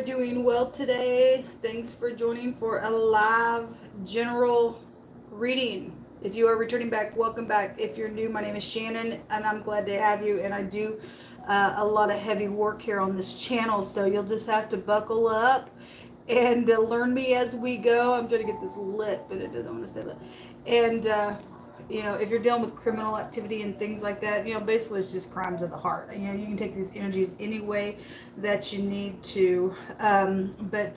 are doing well today. Thanks for joining for a live general reading. If you are returning back, welcome back. If you're new, my name is Shannon, and I'm glad to have you. And I do a lot of heavy work here on this channel, so you'll just have to buckle up and learn me as we go. I'm trying to get this lit, but it doesn't want to stay lit. And if you're dealing with criminal activity and things like that, basically it's just crimes of the heart. You can take these energies any way that you need to. But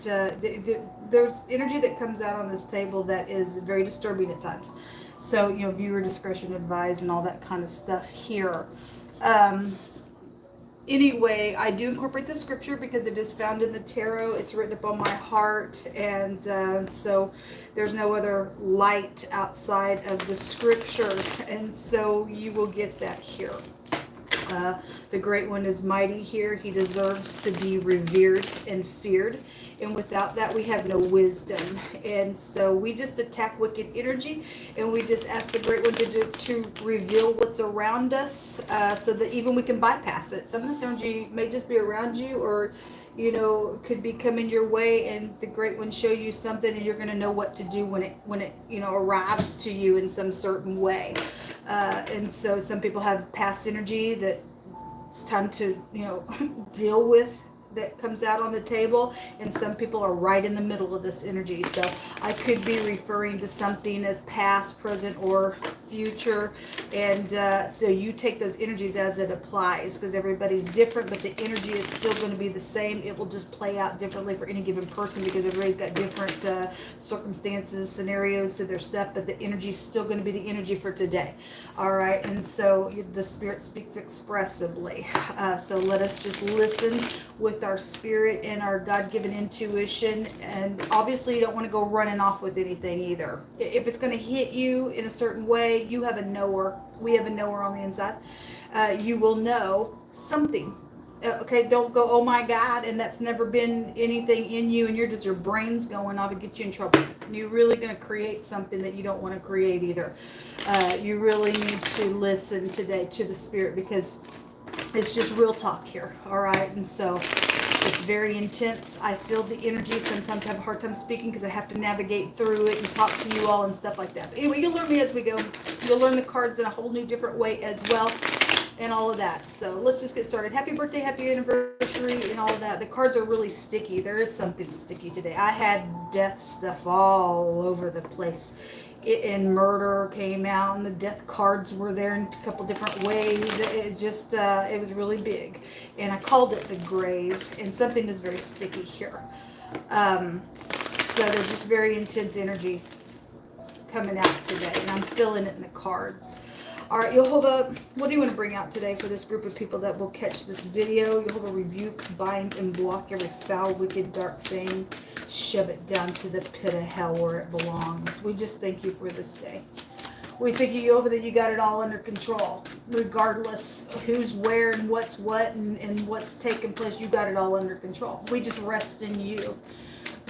there's energy that comes out on this table that is very disturbing at times. So, viewer discretion advised and all that kind of stuff here. Anyway, I do incorporate the scripture because it is found in the tarot. It's written upon my heart, and so there's no other light outside of the scripture, and so you will get that here. The Great One is mighty here. He deserves to be revered and feared. And without that, we have no wisdom. And so we just attack wicked energy, and we just ask the Great One to reveal what's around us, so that even we can bypass it. Some of this energy may just be around you, or could be coming your way, and the Great One show you something, and you're going to know what to do when it arrives to you in some certain way. And so some people have past energy that it's time to deal with, that comes out on the table, and some people are right in the middle of this energy. So I could be referring to something as past, present, or future, and so you take those energies as it applies, because everybody's different, but the energy is still going to be the same. It will just play out differently for any given person, because everybody's got different circumstances, scenarios to their stuff, but the energy is still going to be the energy for today. All right, and so the Spirit speaks expressively. So let us just listen with our spirit and our God-given intuition. And obviously you don't want to go running off with anything either. If it's going to hit you in a certain way, you have a knower. We have a knower on the inside. You will know something. Okay, don't go, oh my God, and that's never been anything in you, and your brain's going off and get you in trouble. You're really going to create something that you don't want to create either. You really need to listen today to the Spirit, because it's just real talk here. All right, and so it's very intense. I feel the energy. Sometimes I have a hard time speaking because I have to navigate through it and talk to you all and stuff like that. But anyway, you'll learn me as we go. You'll learn the cards in a whole new different way as well, and all of that. So let's just get started. Happy birthday, happy anniversary, and all of that. The cards are really sticky. There is something sticky today. I had death stuff all over the place. And murder came out, and the death cards were there in a couple different ways. It just, it was really big. And I called it the grave, and something is very sticky here. So there's just very intense energy coming out today, and I'm feeling it in the cards. All right, Jehovah, what do you want to bring out today for this group of people that will catch this video? Jehovah, rebuke, bind, and block every foul, wicked, dark thing. Shove it down to the pit of hell where it belongs. We just thank you for this day. We thank you, Jehovah, that you got it all under control. Regardless who's where and what's what and what's taking place, you got it all under control. We just rest in you.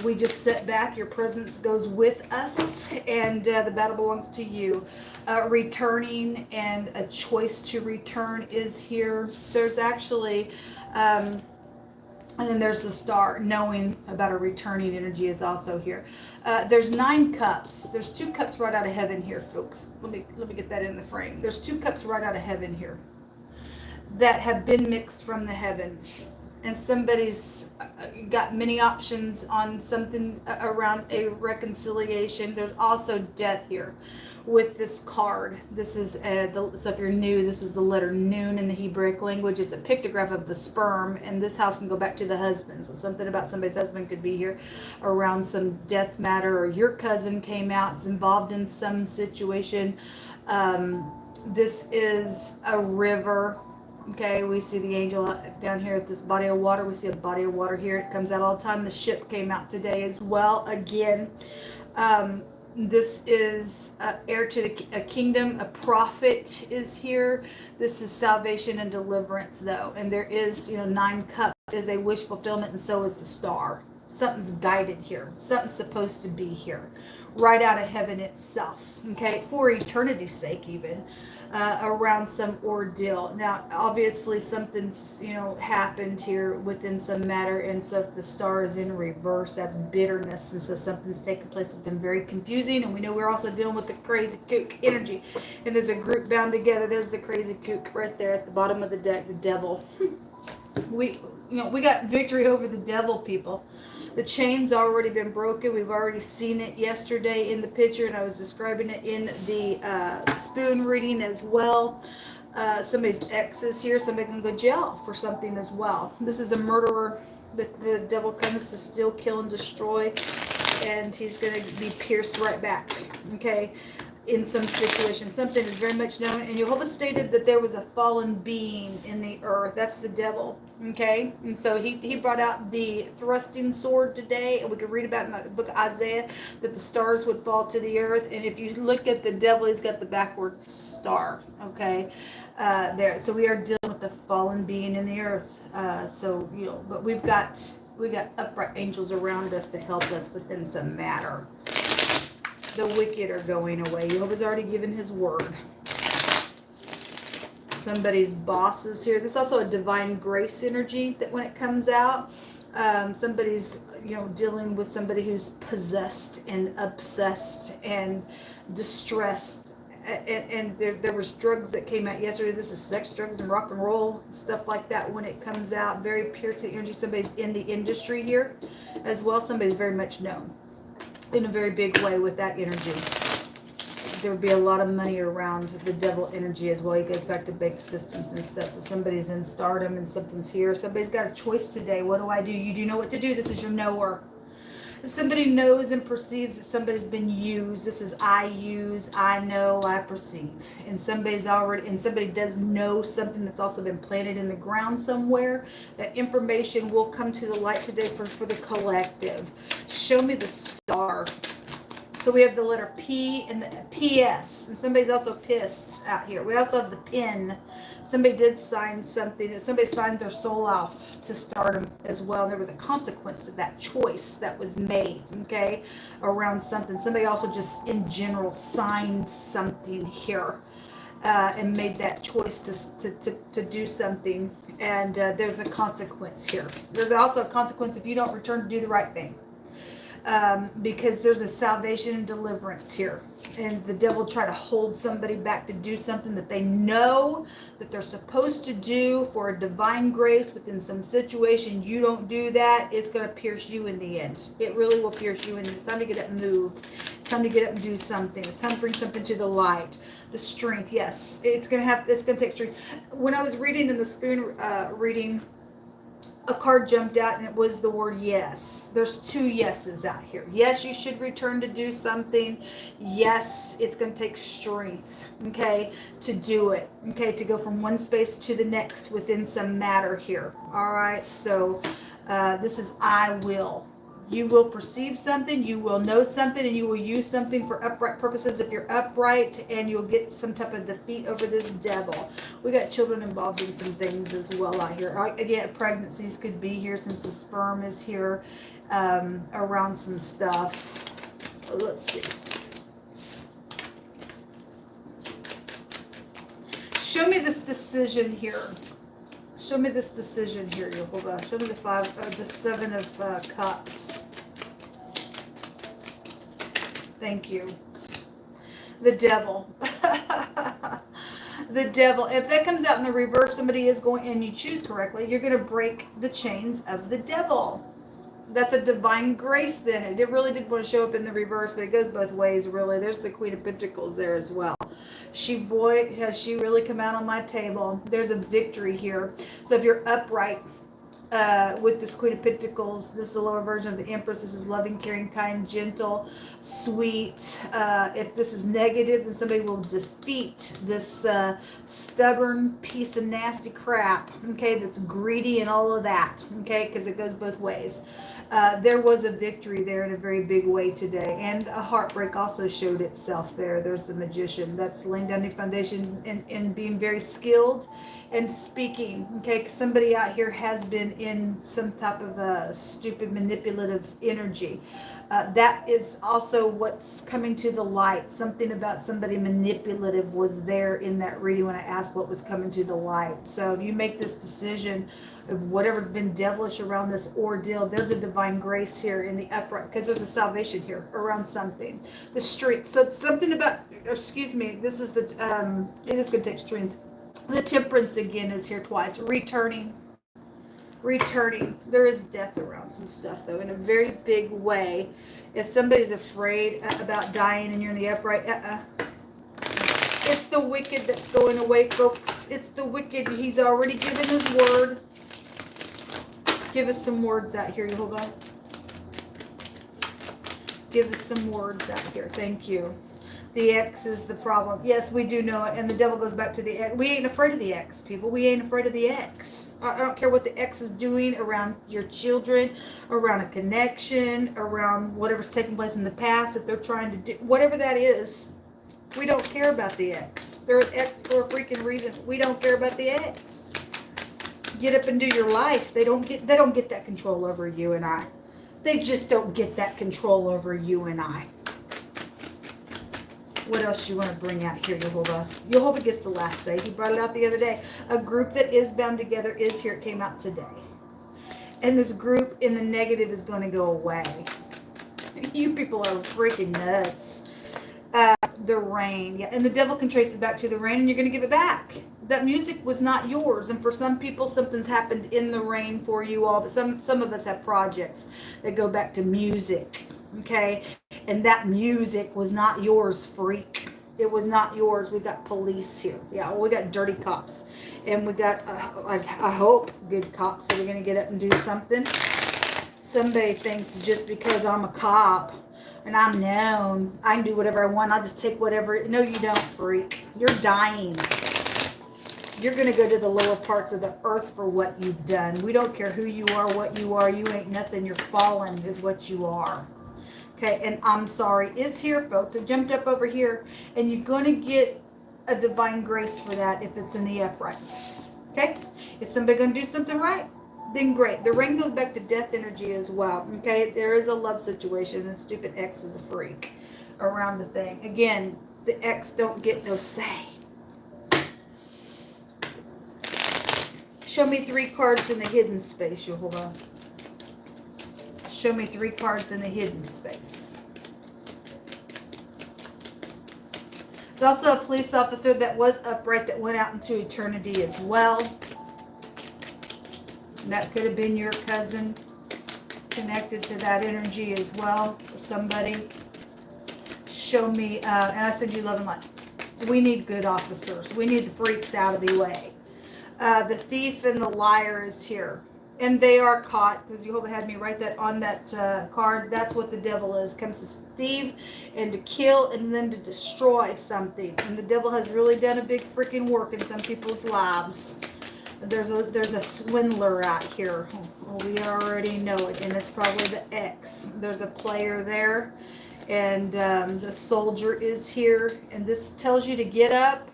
We just sit back. Your presence goes with us, and the battle belongs to you. Returning and a choice to return is here. There's actually... and then there's the star. Knowing about a returning energy is also here. There's 9 cups. There's 2 cups right out of heaven here, folks. Let me get that in the frame. There's 2 cups right out of heaven here that have been mixed from the heavens. And somebody's got many options on something around a reconciliation. There's also death here with this card. This is so if you're new, this is the letter Nun in the Hebrew language. It's a pictograph of the sperm, and this house can go back to the husband. So something about somebody's husband could be here around some death matter, or your cousin came out, is involved in some situation. This is a river. Okay, we see the angel down here at this body of water. We see a body of water here. It comes out all the time. The ship came out today as well. Again, this is heir to a kingdom. A prophet is here. This is salvation and deliverance, though. And there is, 9 cups is a wish fulfillment, and so is the star. Something's guided here. Something's supposed to be here. Right out of heaven itself. Okay, for eternity's sake even. around some ordeal. Now, obviously, something's, you know, happened here within some matter, and so if the star is in reverse, that's bitterness, and so something's taken place. It's been very confusing, and we know we're also dealing with the crazy kook energy, and there's a group bound together. There's the crazy kook right there at the bottom of the deck, the devil. We got victory over the devil, people. The chain's already been broken. We've already seen it yesterday in the picture, and I was describing it in the spoon reading as well. Somebody's ex is here. Somebody can go to jail for something as well. This is a murderer. The devil comes to steal, kill, and destroy, and he's going to be pierced right back. Okay? In some situation, something is very much known, and Jehovah stated that there was a fallen being in the earth. That's the devil. Okay, and so he brought out the thrusting sword today, and we could read about in the book of Isaiah that the stars would fall to the earth. And if you look at the devil, he's got the backwards star. Okay, there. So we are dealing with the fallen being in the earth. So but we got upright angels around us to help us within some matter. The wicked are going away. Jehovah's already given his word. Somebody's boss is here. This is also a divine grace energy that when it comes out, somebody's dealing with somebody who's possessed and obsessed and distressed. And there was drugs that came out yesterday. This is sex, drugs, and rock and roll, stuff like that when it comes out. Very piercing energy. Somebody's in the industry here as well. Somebody's very much known in a very big way with that energy. There would be a lot of money around the devil energy as well. He goes back to bank systems and stuff. So somebody's in stardom and something's here. Somebody's got a choice today. What do I do? You do know what to do. This is your knower. Somebody knows and perceives that somebody's been used. This is I use, I know, I perceive. And somebody does know something that's also been planted in the ground somewhere. That information will come to the light today for the collective. Show me the star. So we have the letter P and the PS. And somebody's also pissed out here. We also have the pin. Somebody did sign something. Somebody signed their soul off to stardom as well. There was a consequence to that choice that was made, okay, around something. Somebody also just in general signed something here and made that choice to do something. And there's a consequence here. There's also a consequence if you don't return to do the right thing. Because there's a salvation and deliverance here. And the devil try to hold somebody back to do something that they know that they're supposed to do for a divine grace within some situation. You don't do that, it's going to pierce you in the end. It really will pierce you, and it's time to get up and move. It's time to get up and do something. It's time to bring something to the light. The strength, yes, it's going to take strength. When I was reading in the spoon reading, a card jumped out, and it was the word yes. There's two yeses out here. Yes, you should return to do something. Yes, it's going to take strength, okay, to do it, okay, to go from one space to the next within some matter here. All right, so this is I will. You will perceive something, you will know something, and you will use something for upright purposes if you're upright, and you'll get some type of defeat over this devil. We got children involved in some things as well out here. Again, pregnancies could be here since the sperm is here around some stuff. Let's see. Show me this decision here. Show me this decision here, Jehovah. Show me the Seven of Cups. Thank you. The devil. The devil. If that comes out in the reverse, somebody is going, and you choose correctly, you're going to break the chains of the devil. That's a divine grace then. It really did want to show up in the reverse, but it goes both ways, really. There's the Queen of Pentacles there as well. Has she really come out on my table? There's a victory here. So if you're upright with this Queen of Pentacles, this is a lower version of the Empress. This is loving, caring, kind, gentle, sweet. If this is negative, then somebody will defeat this stubborn piece of nasty crap, okay, that's greedy and all of that, okay, because it goes both ways. There was a victory there in a very big way today, and a heartbreak also showed itself there. There's the Magician. That's laying down the foundation and being very skilled and speaking, okay, because somebody out here has been in some type of a stupid manipulative energy. That is also what's coming to the light. Something about somebody manipulative was there in that reading when I asked what was coming to the light. So if you make this decision of whatever's been devilish around this ordeal, there's a divine grace here in the upright, because there's a salvation here around something. The strength. So it's something about, excuse me, this is the, it is going to take strength. The temperance again is here twice. Returning. There is death around some stuff, though, in a very big way. If somebody's afraid about dying and you're in the upright, it's the wicked that's going away, folks. It's the wicked. He's already given his word. Give us some words out here, Jehovah. Give us some words out here. Thank you. The X is the problem. Yes, we do know it. And the devil goes back to the X. We ain't afraid of the X, people. We ain't afraid of the X. I don't care what the X is doing around your children, around a connection, around whatever's taking place in the past. If they're trying to do whatever that is, we don't care about the X. They're an X for a freaking reason. We don't care about the X. Get up and do your life. They don't get that control over you and I. They just don't get that control over you and I. What else do you want to bring out here, Jehovah? Jehovah gets the last say. He brought it out the other day. A group that is bound together is here. It came out today. And this group in the negative is going to go away. You people are freaking nuts. The rain. Yeah, and the devil can trace it back to the rain, and you're going to give it back. That music was not yours. And for some people, something's happened in the rain for you all. But some of us have projects that go back to music. Okay? And that music was not yours, freak. It was not yours. We got police here. Yeah, we got dirty cops. And we got, I hope, good cops that are going to get up and do something. Somebody thinks just because I'm a cop and I'm known, I can do whatever I want. I'll just take whatever. No, you don't, freak. You're dying. You're going to go to the lower parts of the earth for what you've done. We don't care who you are, what you are. You ain't nothing. You're fallen is what you are. Okay, and I'm sorry is here, folks. It jumped up over here, and you're going to get a divine grace for that if it's in the upright. Okay? Is somebody going to do something right? Then great. The ring goes back to death energy as well. Okay? There is a love situation, and stupid X is a freak around the thing. Again, the X don't get no say. Show me 3 cards in the hidden space, Jehovah. Show me 3 cards in the hidden space. There's also a police officer that was upright that went out into eternity as well. That could have been your cousin connected to that energy as well, or somebody. Show me, and I said you love and light. We need good officers. We need the freaks out of the way. The thief and the liar is here. And they are caught, because Jehovah had me write that on that card. That's what the devil is. Comes to steal and to kill and then to destroy something. And the devil has really done a big freaking work in some people's lives. There's a swindler out here. Well, we already know it. And it's probably the X. There's a player there. And the soldier is here. And this tells you to get up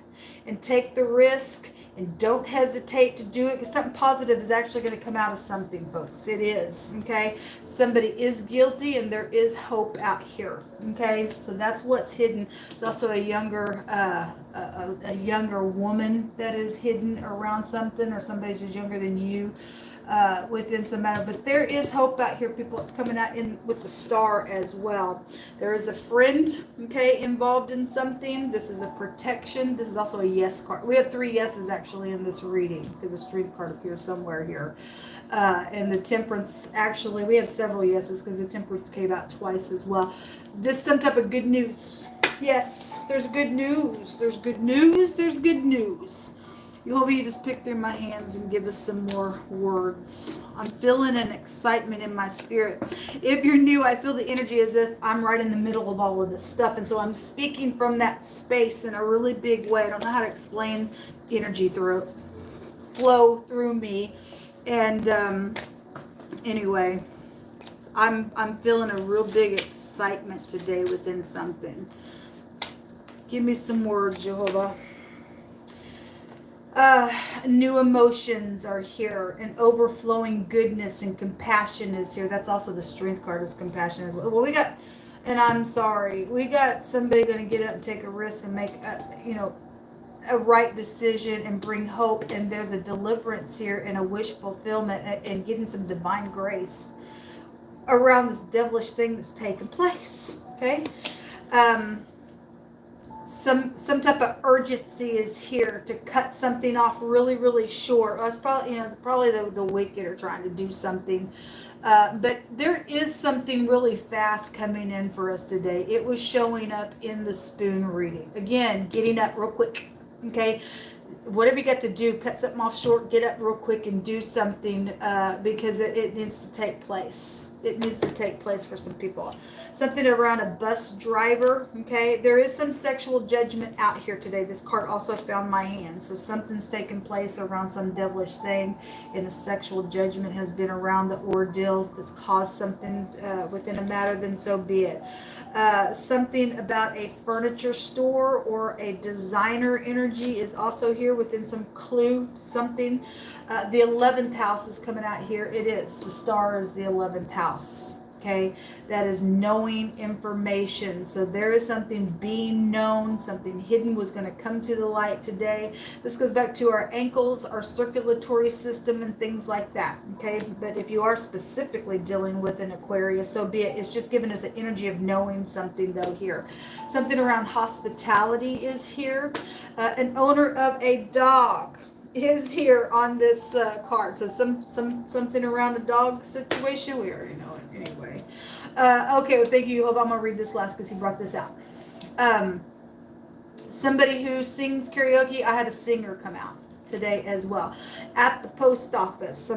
and take the risk. And don't hesitate to do it, because something positive is actually going to come out of something, folks. It is, okay? Somebody is guilty, and there is hope out here, okay? So that's what's hidden. There's also a younger woman that is hidden around something, or somebody's just younger than you within some matter. But there is hope out here, people. It's coming out in with the star as well. There is a friend, okay, involved in something. This is a protection. This is also a yes card. We have 3 yeses actually in this reading, because the strength card appears somewhere here. And the temperance, actually, we have several yeses because the temperance came out twice as well. This is some type of good news. Yes, there's good news. There's good news. There's good news. Jehovah, you just pick through my hands and give us some more words. I'm feeling an excitement in my spirit. If you're new, I feel the energy as if I'm right in the middle of all of this stuff. And so I'm speaking from that space in a really big way. I don't know how to explain energy flow through me. And anyway, I'm feeling a real big excitement today within something. Give me some words, Jehovah. New emotions are here, and overflowing goodness and compassion is here. That's also the strength card, is compassion as well. Well, we got, and I'm sorry, we got somebody going to get up and take a risk and make a right decision and bring hope, and there's a deliverance here and a wish fulfillment, and getting some divine grace around this devilish thing that's taking place. Okay. Some type of urgency is here to cut something off really, really short. That's probably, probably the wicked are trying to do something. But there is something really fast coming in for us today. It was showing up in the spoon reading. Again, getting up real quick. Okay. Whatever you got to do, cut something off short, get up real quick and do something, because it needs to take place. It needs to take place for some people. Something around a bus driver. Okay, there is some sexual judgment out here today. This card also found my hand. So something's taking place around some devilish thing, and a sexual judgment has been around the ordeal that's caused something within a matter, then so be it. Something about a furniture store or a designer energy is also here within some clue, something. The 11th house is coming out here. It is. The star is the 11th house. Okay, that is knowing information. So there is something being known, something hidden was going to come to the light today. This goes back to our ankles, our circulatory system, and things like that. Okay, but if you are specifically dealing with an Aquarius, so be it. It's just giving us an energy of knowing something, though, here. Something around hospitality is here. An owner of a dog is here on this card. So something around a dog situation. We already know it anyway. Okay, well, thank you. Hope I'm gonna read this last because he brought this out. Somebody who sings karaoke. I had a singer come out today as well at the post office.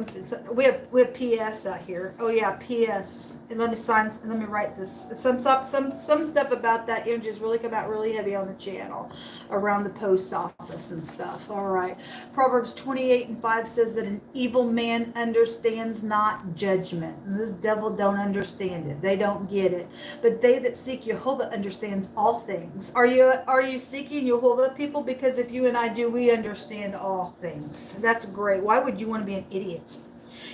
We have PS out here. Oh yeah, PS. And let me write this. Some stuff about that energy has really come out really heavy on the channel around the post office and stuff. All right. Proverbs 28:5 says that an evil man understands not judgment. This devil don't understand it. They don't get it. But they that seek Jehovah understands all things. Are you seeking Jehovah, people? Because if you and I do, we understand all things. That's great. Why would you want to be an idiot?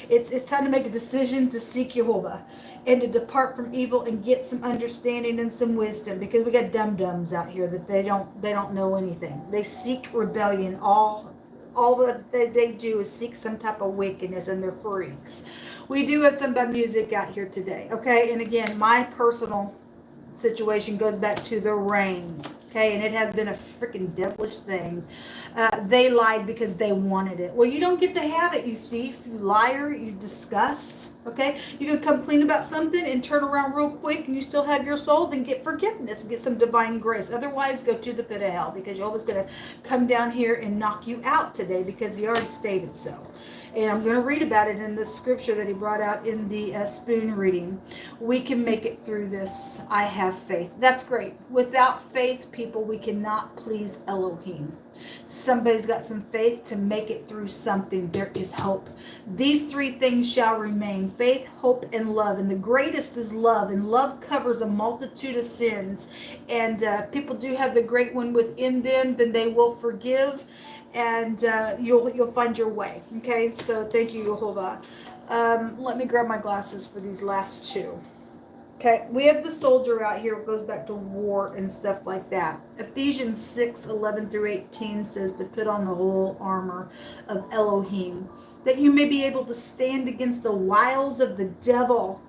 It's time to make a decision to seek Jehovah and to depart from evil and get some understanding and some wisdom, because we got dum-dums out here that they don't know anything. They seek rebellion. All that they do is seek some type of wickedness, and they're freaks. We do have some bad music out here today. Okay, and again, my personal situation goes back to the rain. Okay, and it has been a freaking devilish thing. They lied because they wanted it. Well, you don't get to have it, you thief, you liar, you disgust. Okay, you can come clean about something and turn around real quick, and you still have your soul. Then get forgiveness and get some divine grace. Otherwise, go to the pit of hell, because Jehovah's going to come down here and knock you out today, because he already stated so. And I'm going to read about it in the scripture that he brought out in the spoon reading. We can make it through this. I have faith. That's great. Without faith, people, we cannot please Elohim. Somebody's got some faith to make it through something. There is hope. These three things shall remain: faith, hope, and love. And the greatest is love. And love covers a multitude of sins. And people do have the great one within them. Then they will forgive. And you'll find your way. Okay, so thank you, Jehovah. Let me grab my glasses for these last two. Okay, we have the soldier out here. It goes back to war and stuff like that. Ephesians 6:11-18 says to put on the whole armor of Elohim, that you may be able to stand against the wiles of the devil.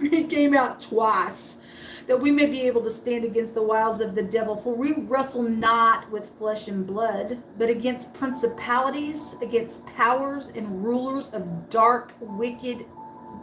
He came out twice. That we may be able to stand against the wiles of the devil. For we wrestle not with flesh and blood, but against principalities, against powers and rulers of dark, wicked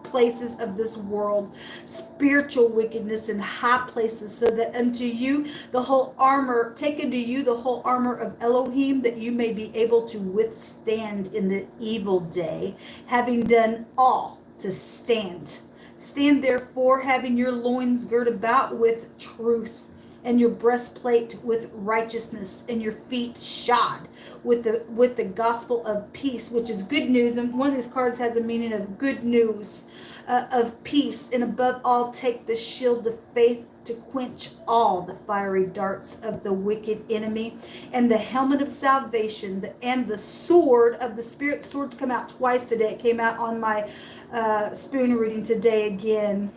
places of this world, spiritual wickedness in high places. So that unto you the whole armor, take unto you the whole armor of Elohim, that you may be able to withstand in the evil day, having done all to stand. Stand therefore, having your loins girt about with truth, and your breastplate with righteousness, and your feet shod with the gospel of peace, which is good news. And one of these cards has a meaning of good news, of peace. And above all, take the shield of faith to quench all the fiery darts of the wicked enemy, and the helmet of salvation, and the sword of the Spirit. The swords come out twice today. It came out on my spoon reading today again.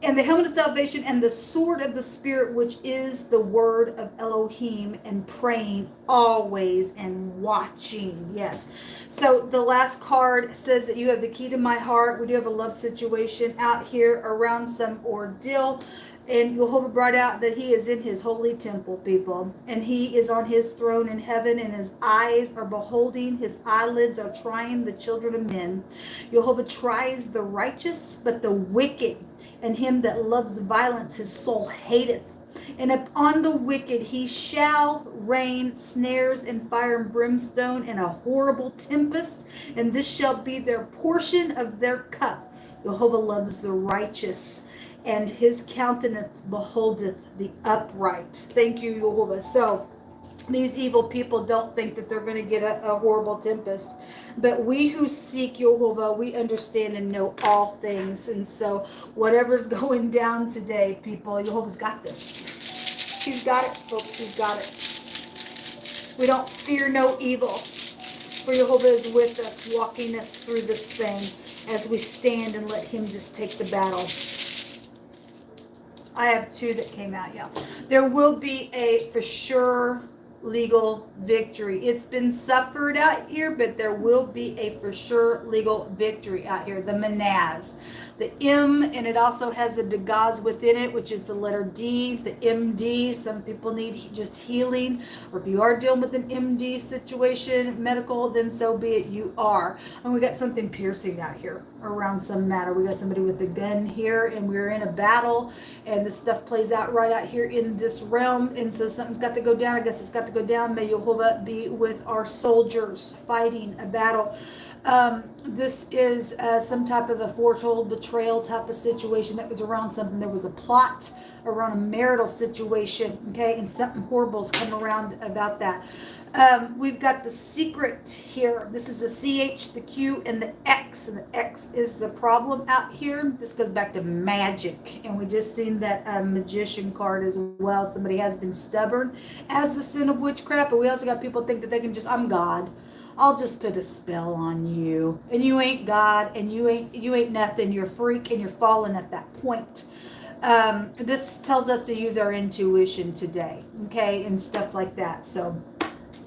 And the helmet of salvation and the sword of the Spirit, which is the word of Elohim, and praying always and watching. Yes. So the last card says that you have the key to my heart. We do have a love situation out here around some ordeal. And Jehovah brought out that he is in his holy temple, people. And he is on his throne in heaven, and his eyes are beholding, his eyelids are trying the children of men. Jehovah tries the righteous, but the wicked and him that loves violence his soul hateth. And upon the wicked he shall rain snares and fire and brimstone and a horrible tempest, and this shall be their portion of their cup. Jehovah loves the righteous, and his countenance beholdeth the upright. Thank you, Jehovah. So these evil people don't think that they're going to get a horrible tempest. But we who seek Jehovah, we understand and know all things. And so whatever's going down today, people, Jehovah's got this. He's got it, folks. He's got it. We don't fear no evil, for Jehovah is with us, walking us through this thing as we stand and let him just take the battle. I have two that came out, yeah. There will be a, for sure, legal victory. It's been suffered out here, but there will be a for sure legal victory out here. The Manaz, the M, and it also has the Dagaz within it, which is the letter D, the MD. Some people need just healing, or if you are dealing with an MD situation, medical, then so be it, you are. And we got something piercing out here around some matter. We got somebody with a gun here, and we're in a battle, and this stuff plays out right out here in this realm, and so something's got to go down. I guess it's got to go down. May Jehovah be with our soldiers fighting a battle. This is some type of a foretold betrayal type of situation that was around something. There was a plot around a marital situation, okay, and something horrible's come around about that. We've got the secret here. This is the CH, the Q, and the X, and the X is the problem out here. This goes back to magic, and we just seen that magician card as well. Somebody has been stubborn as the sin of witchcraft, but we also got people think that they can just, I'm God, I'll just put a spell on you, and you ain't God, and you ain't nothing. You're a freak, and you're falling at that point. This tells us to use our intuition today, okay, and stuff like that. So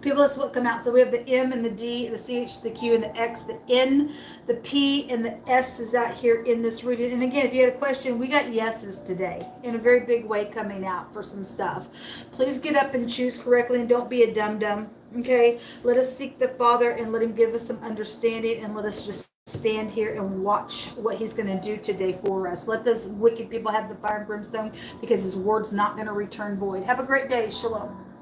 people, that's what come out. So we have the M and the D, the CH, the Q, and the X, the N, the P, and the S is out here in this reading. And again, if you had a question, we got yeses today in a very big way coming out for some stuff. Please get up and choose correctly, and don't be a dum-dum, okay? Let us seek the Father and let him give us some understanding, and let us just stand here and watch what he's going to do today for us. Let those wicked people have the fire and brimstone, because his word's not going to return void. Have a great day. Shalom.